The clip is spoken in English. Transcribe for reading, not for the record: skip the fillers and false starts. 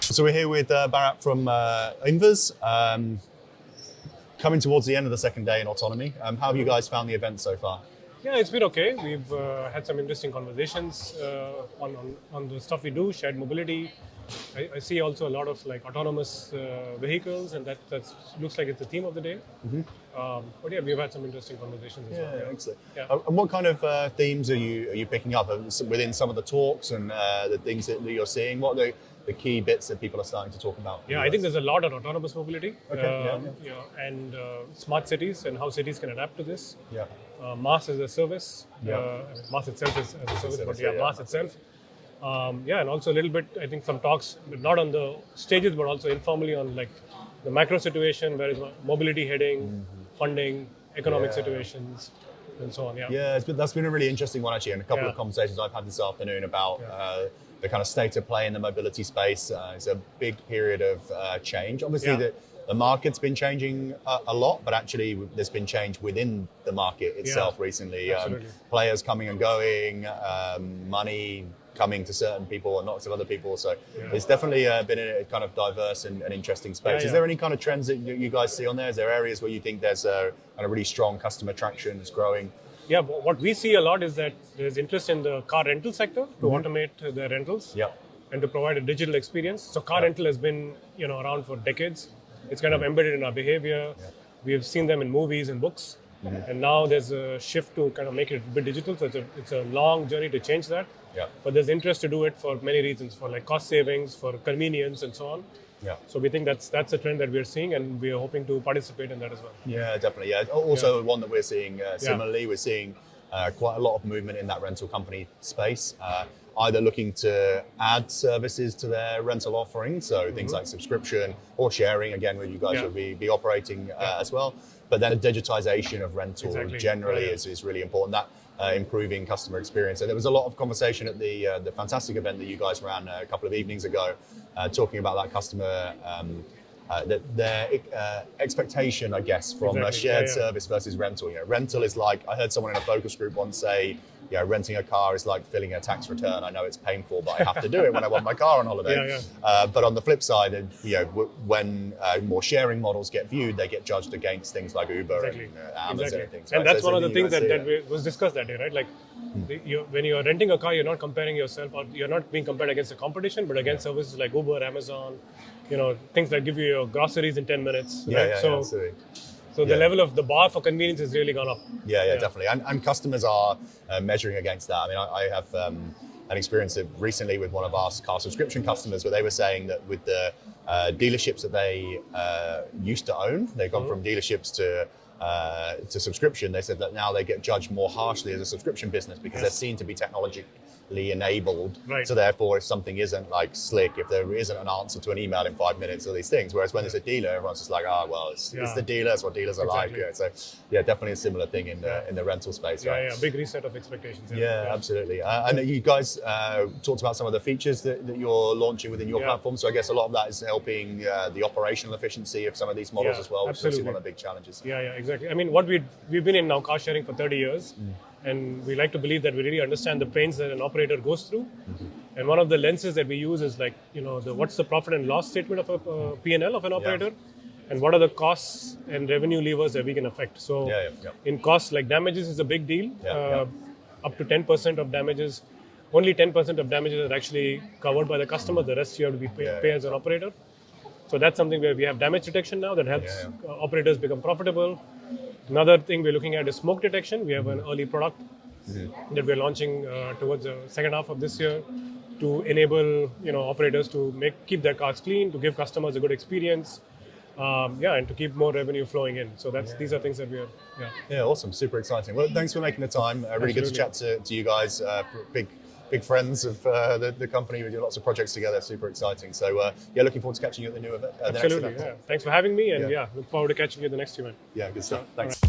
So we're here with Bharath from INVERS, coming towards the end of the second day in Autonomy. How have you guys found the event so far? Yeah, it's been okay. We've had some interesting conversations on the stuff we do, shared mobility. I see also a lot of like autonomous vehicles, and that looks like it's the theme of the day. But yeah, we've had some interesting conversations as well. Yeah, excellent. Yeah. And what kind of themes are you picking up within some of the talks and the things that you're seeing? What are the key bits that people are starting to talk about? Yeah, I think there's a lot on autonomous mobility. Okay. And smart cities and how cities can adapt to this. Yeah. MaaS as a service. Yeah. MaaS itself is as a service, but yeah, MaaS itself. And also a little bit, I think some talks, but not on the stages, but also informally on like the macro situation, where is mobility heading, funding, economic situations, and so on. Yeah, that's been a really interesting one actually, and a couple of conversations I've had this afternoon about the kind of state of play in the mobility space. It's a big period of change. Obviously, the market's been changing a lot, but actually there's been change within the market itself recently. Players coming and going, money coming to certain people and not to other people. So it's definitely been a kind of diverse and interesting space. Is there any kind of trends that you guys see on there? Is there areas where you think there's a kind of really strong customer traction that's growing? Yeah, what we see a lot is that there's interest in the car rental sector to automate the rentals and to provide a digital experience. So car rental has been around for decades. It's kind of embedded in our behavior. We have seen them in movies and books. And now there's a shift to kind of make it a bit digital. So it's a long journey to change that. But there's interest to do it for many reasons, for like cost savings, for convenience, and so on. So we think that's a trend that we're seeing, and we're hoping to participate in that as well. Yeah, definitely. Yeah. Also, one that we're seeing similarly, we're seeing quite a lot of movement in that rental company space, either looking to add services to their rental offering, so things like subscription or sharing, again, where you guys will be operating as well. But then the digitization of rental generally is really important. That improving customer experience. So there was a lot of conversation at the fantastic event that you guys ran a couple of evenings ago, talking about that customer, their expectation, I guess, from a shared service versus rental. Rental is like, I heard someone in a focus group once say, renting a car is like filling a tax return. I know it's painful, but I have to do it when I want my car on holiday. But on the flip side, when more sharing models get viewed, they get judged against things like Uber and Amazon and things. And that's one of the things that was discussed that day, right? Like when you're renting a car, you're not comparing yourself, or you're not being compared against the competition, but against services like Uber, Amazon, things that give you your groceries in 10 minutes. So the level of the bar for convenience has really gone up. Yeah, definitely. And customers are measuring against that. I mean, I have an experience recently with one of our car subscription customers where they were saying that with the dealerships that they used to own, they've gone from dealerships to subscription. They said that now they get judged more harshly as a subscription business because they're seen to be technologically enabled. So therefore, if something isn't like slick, if there isn't an answer to an email in 5 minutes, or these things, whereas when it's a dealer, everyone's just like, it's the dealer, that's what dealers are like. So definitely a similar thing in the rental space. Big reset of expectations. Absolutely. And you guys talked about some of the features that you're launching within your platform. So I guess a lot of that is helping the operational efficiency of some of these models as well, which is obviously one of the big challenges. Exactly. I mean, we've been in now car sharing for 30 years. And we like to believe that we really understand the pains that an operator goes through. And one of the lenses that we use is like, what's the profit and loss statement of a P&L of an operator? And what are the costs and revenue levers that we can affect? So in costs, like damages is a big deal. Up to 10% of damages, only 10% of damages are actually covered by the customer. The rest you have to be pay as an operator. So that's something where we have damage detection now that helps operators become profitable. Another thing we're looking at is smoke detection. We have an early product that we're launching towards the second half of this year to enable operators to keep their cars clean, to give customers a good experience, and to keep more revenue flowing in. So these are things that we are. Awesome, super exciting. Well, thanks for making the time. Really good to chat to you guys. Big friends of the company. We do lots of projects together. Super exciting. So looking forward to catching you at the new event. Absolutely. Thanks for having me, and look forward to catching you at the next event. Good stuff. Thanks.